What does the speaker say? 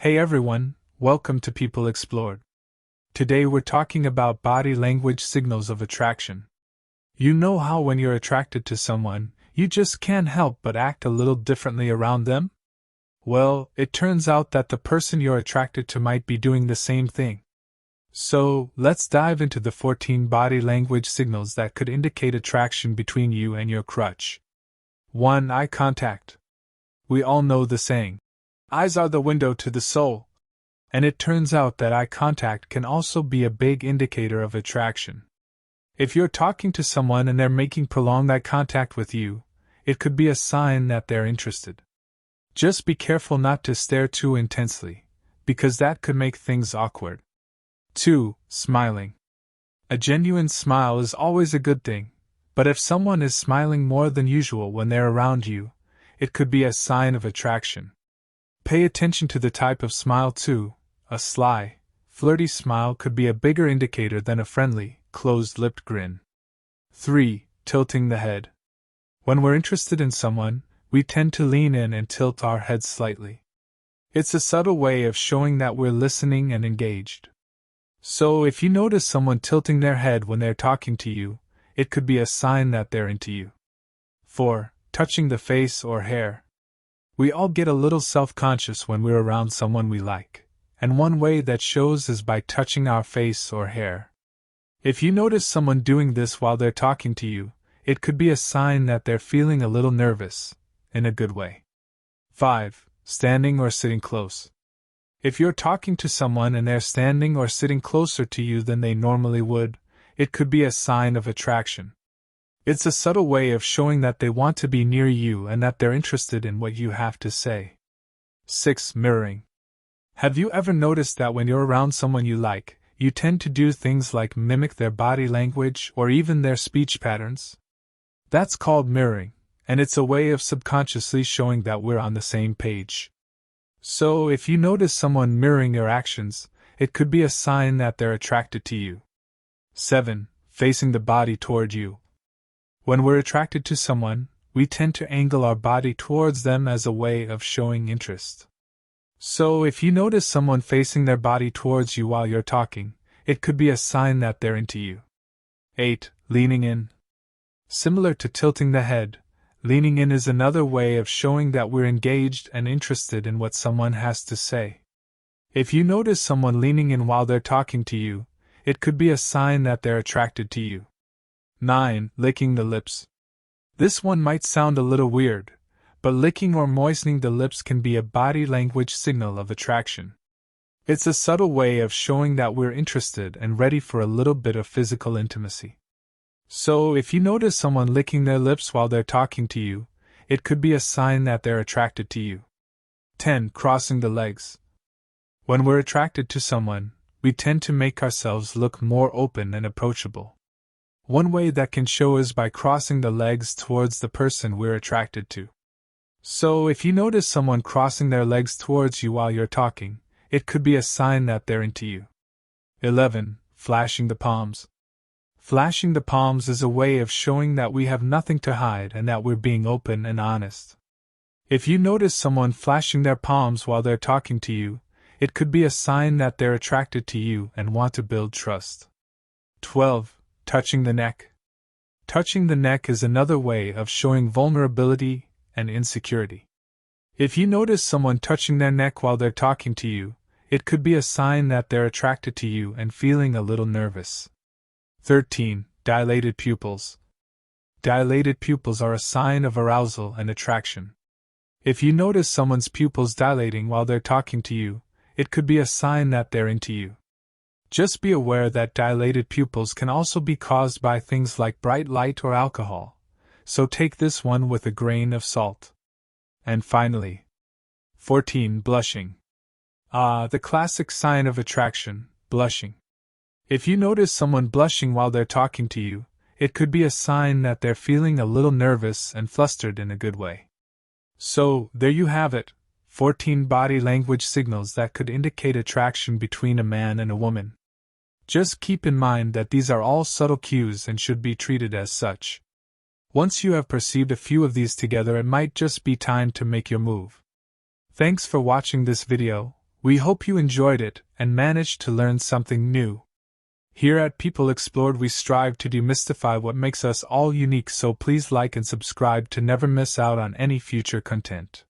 Hey everyone, welcome to People Explored. Today we're talking about body language signals of attraction. You know how when you're attracted to someone, you just can't help but act a little differently around them? Well, it turns out that the person you're attracted to might be doing the same thing. So, let's dive into the 14 body language signals that could indicate attraction between you and your crush. 1. Eye contact. We all know the saying, eyes are the window to the soul. And it turns out that eye contact can also be a big indicator of attraction. If you're talking to someone and they're making prolonged eye contact with you, it could be a sign that they're interested. Just be careful not to stare too intensely, because that could make things awkward. 2. Smiling. A genuine smile is always a good thing, but if someone is smiling more than usual when they're around you, it could be a sign of attraction. Pay attention to the type of smile too. A sly, flirty smile could be a bigger indicator than a friendly, closed-lipped grin. 3. Tilting the head. When we're interested in someone, we tend to lean in and tilt our heads slightly. It's a subtle way of showing that we're listening and engaged. So if you notice someone tilting their head when they're talking to you, it could be a sign that they're into you. 4. Touching the face or hair. We all get a little self-conscious when we're around someone we like, and one way that shows is by touching our face or hair. If you notice someone doing this while they're talking to you, it could be a sign that they're feeling a little nervous, in a good way. 5. Standing or sitting close. If you're talking to someone and they're standing or sitting closer to you than they normally would, it could be a sign of attraction. It's a subtle way of showing that they want to be near you and that they're interested in what you have to say. 6. Mirroring. Have you ever noticed that when you're around someone you like, you tend to do things like mimic their body language or even their speech patterns? That's called mirroring, and it's a way of subconsciously showing that we're on the same page. So if you notice someone mirroring your actions, it could be a sign that they're attracted to you. 7. Facing the body toward you. When we're attracted to someone, we tend to angle our body towards them as a way of showing interest. So if you notice someone facing their body towards you while you're talking, it could be a sign that they're into you. 8. Leaning in. Similar to tilting the head, leaning in is another way of showing that we're engaged and interested in what someone has to say. If you notice someone leaning in while they're talking to you, it could be a sign that they're attracted to you. 9. Licking the lips. This one might sound a little weird, but licking or moistening the lips can be a body language signal of attraction. It's a subtle way of showing that we're interested and ready for a little bit of physical intimacy. So if you notice someone licking their lips while they're talking to you, it could be a sign that they're attracted to you. 10. Crossing the legs. When we're attracted to someone, we tend to make ourselves look more open and approachable. One way that can show is by crossing the legs towards the person we're attracted to. So if you notice someone crossing their legs towards you while you're talking, it could be a sign that they're into you. 11. Flashing the palms. Flashing the palms is a way of showing that we have nothing to hide and that we're being open and honest. If you notice someone flashing their palms while they're talking to you, it could be a sign that they're attracted to you and want to build trust. 12. Touching the neck. Touching the neck is another way of showing vulnerability and insecurity. If you notice someone touching their neck while they're talking to you, it could be a sign that they're attracted to you and feeling a little nervous. 13. Dilated pupils. Dilated pupils are a sign of arousal and attraction. If you notice someone's pupils dilating while they're talking to you, it could be a sign that they're into you. Just be aware that dilated pupils can also be caused by things like bright light or alcohol, so take this one with a grain of salt. And finally, 14. Blushing. The classic sign of attraction, blushing. If you notice someone blushing while they're talking to you, it could be a sign that they're feeling a little nervous and flustered in a good way. So, there you have it, 14 body language signals that could indicate attraction between a man and a woman. Just keep in mind that these are all subtle cues and should be treated as such. Once you have perceived a few of these together, it might just be time to make your move. Thanks for watching this video. We hope you enjoyed it and managed to learn something new. Here at People Explored, we strive to demystify what makes us all unique, so please like and subscribe to never miss out on any future content.